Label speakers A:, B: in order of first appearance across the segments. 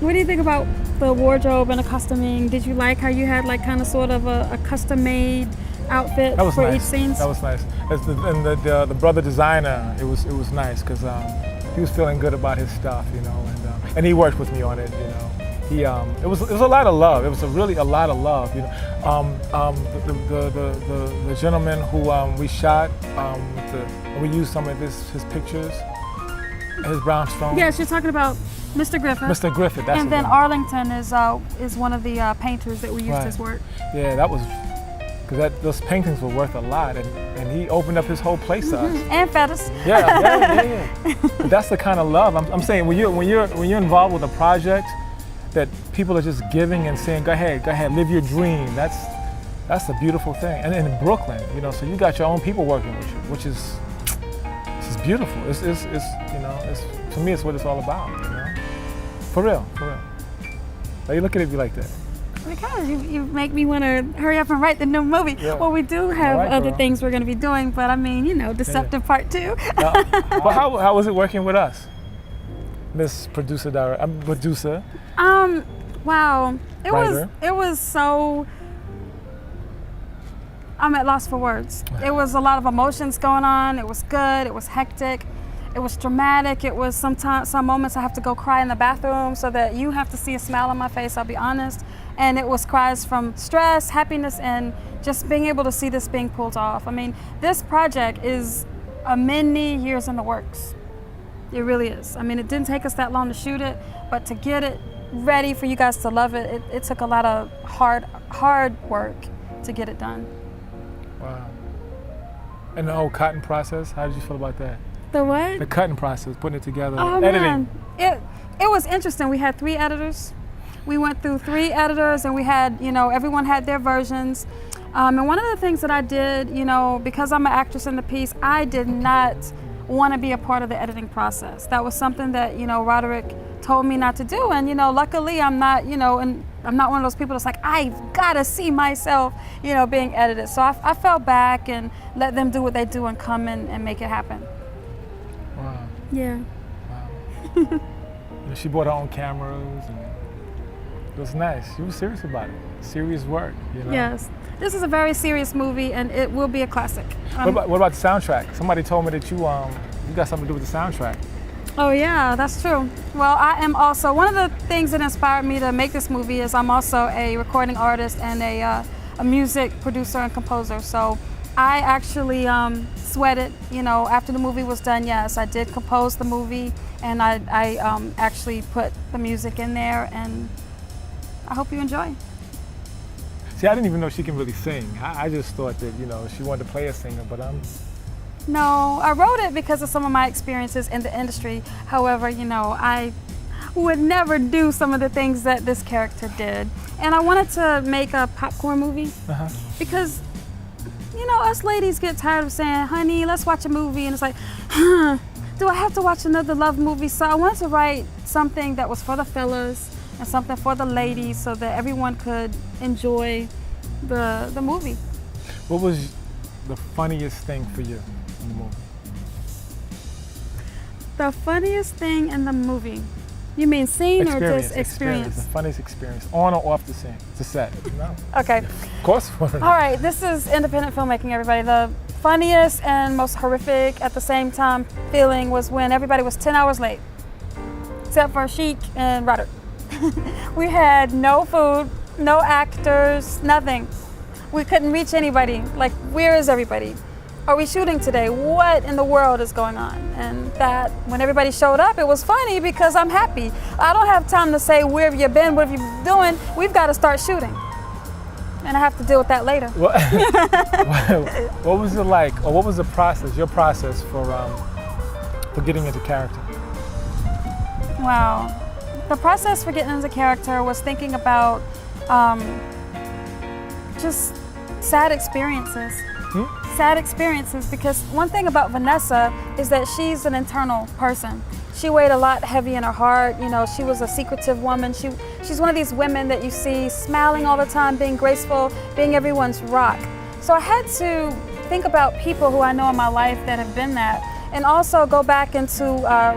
A: What do you think about the wardrobe and the costuming? Did you like how you had like kind of sort of a custom-made outfit for
B: nice.
A: each scene?
B: That was nice. And the brother designer, it was nice because he was feeling good about his stuff, you know, and he worked with me on it, you know. It was a lot of love. It was really a lot of love, you know. The gentleman who we shot, we used some of his pictures, his brownstone.
A: Yes, you're talking about Mr. Griffith.
B: Mr. Griffith, that's
A: and then Arlington is one of the painters that we used his work.
B: Yeah, that was because those paintings were worth a lot, and he opened up his whole place to us.
A: And feathers.
B: Yeah. But that's the kind of love I'm saying. When you're involved with a project that people are just giving and saying, go ahead, live your dream. That's a beautiful thing. And in Brooklyn, you know, so you got your own people working with you, which is beautiful. It's you know, to me, it's what it's all about. You know, for real. Why you looking at me like that?
A: Because you make me want to hurry up and write the new movie. Yeah. Well, we do have other things we're going to be doing, but I mean, you know, Deceptive Part 2.
B: But how was it working with us, Miss Producer?
A: Wow,
B: Writer.
A: it was so. I'm at loss for words. It was a lot of emotions going on. It was good. It was hectic. It was dramatic. It was some moments I have to go cry in the bathroom so that you have to see a smile on my face, I'll be honest. And it was cries from stress, happiness, and just being able to see this being pulled off. I mean, this project is many years in the works. It really is. I mean, it didn't take us that long to shoot it, but to get it ready for you guys to love it, it took a lot of hard work to get it done.
B: Wow. And the whole cutting process, how did you feel about that?
A: The what?
B: The cutting process, putting it together,
A: oh,
B: editing.
A: Man. It was interesting. We had 3 editors. We went through 3 editors and we had, you know, everyone had their versions. And one of the things that I did, you know, because I'm an actress in the piece, I did not want to be a part of the editing process. That was something that, you know, Roderick told me not to do. And, you know, luckily I'm not, you know, and I'm not one of those people that's like, I've got to see myself, you know, being edited. So I fell back and let them do what they do and come in and make it happen.
B: Wow.
A: Yeah.
B: Wow. She bought her own cameras and it was nice. She was serious about it. Serious work, you know?
A: Yes. This is a very serious movie and it will be a classic.
B: What about the soundtrack? Somebody told me that you got something to do with the soundtrack.
A: Oh yeah, that's true. Well, I am also, one of the things that inspired me to make this movie is I'm also a recording artist and a music producer and composer. So I actually sweated, you know, after the movie was done, yes, I did compose the movie and I actually put the music in there and I hope you enjoy.
B: See, I didn't even know she can really sing. I just thought that, you know, she wanted to play a singer, but
A: No, I wrote it because of some of my experiences in the industry. However, you know, I would never do some of the things that this character did. And I wanted to make a popcorn movie because, you know, us ladies get tired of saying, honey, let's watch a movie. And it's like, do I have to watch another love movie? So I wanted to write something that was for the fellas and something for the ladies so that everyone could enjoy the movie.
B: What was the funniest thing for you in the movie?
A: The funniest thing in the movie? You mean scene or just experience?
B: The funniest experience, on or off the scene, the set, you know?
A: Okay.
B: Of course.
A: All right, this is independent filmmaking, everybody. The funniest and most horrific at the same time feeling was when everybody was 10 hours late, except for Shiek and Roderick. We had no food, no actors, nothing. We couldn't reach anybody. Like, where is everybody? Are we shooting today? What in the world is going on? And that, when everybody showed up, it was funny because I'm happy. I don't have time to say, where have you been? What have you been doing? We've got to start shooting. And I have to deal with that later.
B: What was it like, or what was the process, your process for getting into character?
A: Wow. The process for getting into character was thinking about just sad experiences. Sad experiences, because one thing about Vanessa is that she's an internal person. She weighed a lot heavy in her heart. You know, she was a secretive woman. She's one of these women that you see smiling all the time, being graceful, being everyone's rock. So I had to think about people who I know in my life that have been that and also go back into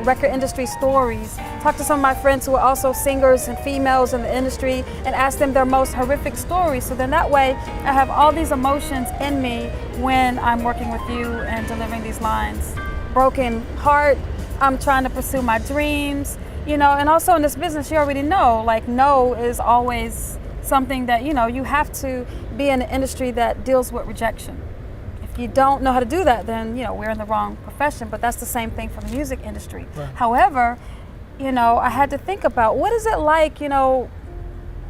A: record industry stories. Talk to some of my friends who are also singers and females in the industry and ask them their most horrific stories. So then that way I have all these emotions in me when I'm working with you and delivering these lines. Broken heart, I'm trying to pursue my dreams, you know, and also in this business, you already know, like no is always something that, you know, you have to be in an industry that deals with rejection. If you don't know how to do that, then, you know, we're in the wrong profession, but that's the same thing for the music industry.
B: Right.
A: However, you know, I had to think about what is it like, you know,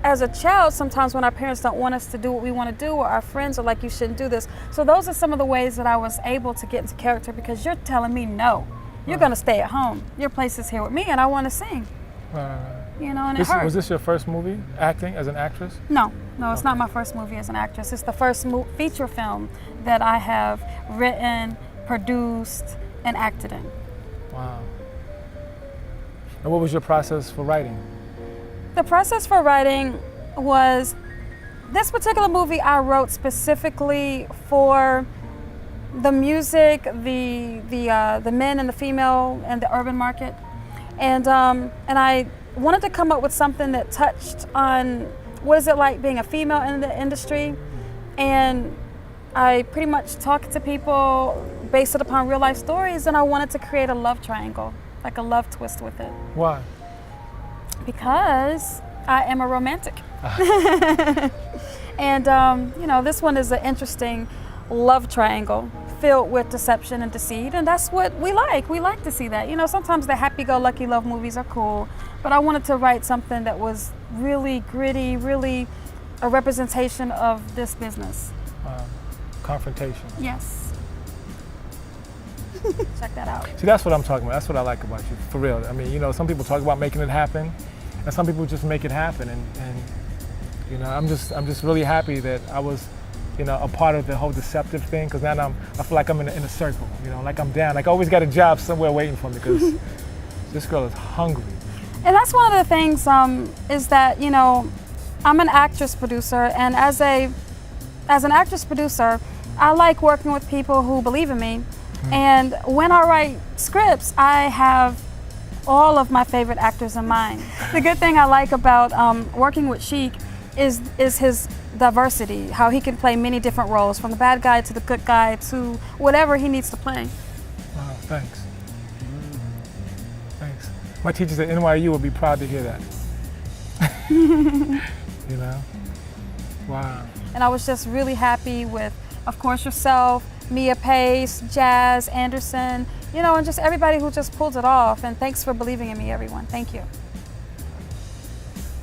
A: as a child, sometimes when our parents don't want us to do what we want to do, or our friends are like, you shouldn't do this. So those are some of the ways that I was able to get into character, because you're telling me no. You're going to stay at home. Your place is here with me, and I want to sing. You know, and it hurt.
B: Was this your first movie, acting as an actress?
A: No, it's not my first movie as an actress. It's the first feature film that I have written, produced, and acted in.
B: Wow. And what was your process for writing?
A: The process for writing was, this particular movie I wrote specifically for the music, the men and the female and the urban market, and I wanted to come up with something that touched on what is it like being a female in the industry, and I pretty much talked to people, based it upon real life stories, and I wanted to create a love triangle, like a love twist with it.
B: Why?
A: Because I am a romantic. And you know, this one is an interesting love triangle filled with deception and deceit, and that's what we like. We like to see that. You know, sometimes the happy-go-lucky love movies are cool, but I wanted to write something that was really gritty, really a representation of this business.
B: Confrontation.
A: Yes. Check that out.
B: See, that's what I'm talking about. That's what I like about you, for real. I mean, you know, some people talk about making it happen, and some people just make it happen. And you know, I'm just really happy that I was, you know, a part of the whole deceptive thing, because now I feel like I'm in a circle, you know, like I'm down, like I always got a job somewhere waiting for me, because this girl is hungry. And
A: that's one of the things is that, you know, I'm an actress producer, and as an actress producer, I like working with people who believe in me. And when I write scripts, I have all of my favorite actors in mind. The good thing I like about working with Shiek is his diversity, how he can play many different roles, from the bad guy to the good guy to whatever he needs to play.
B: Wow, thanks. Thanks. My teachers at NYU will be proud to hear that. You know? Wow.
A: And I was just really happy with, of course, yourself, Mia Pace, Jazz, Anderson, you know, and just everybody who just pulled it off. And thanks for believing in me, everyone. Thank you.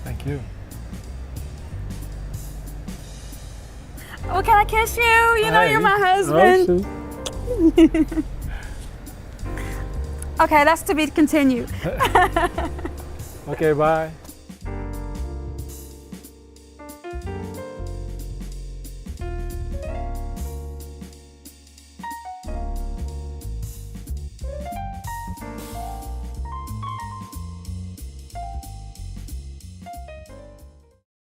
B: Thank you.
A: Oh, can I kiss you? You know, you're my husband. Okay, that's to be continued.
B: Okay, bye.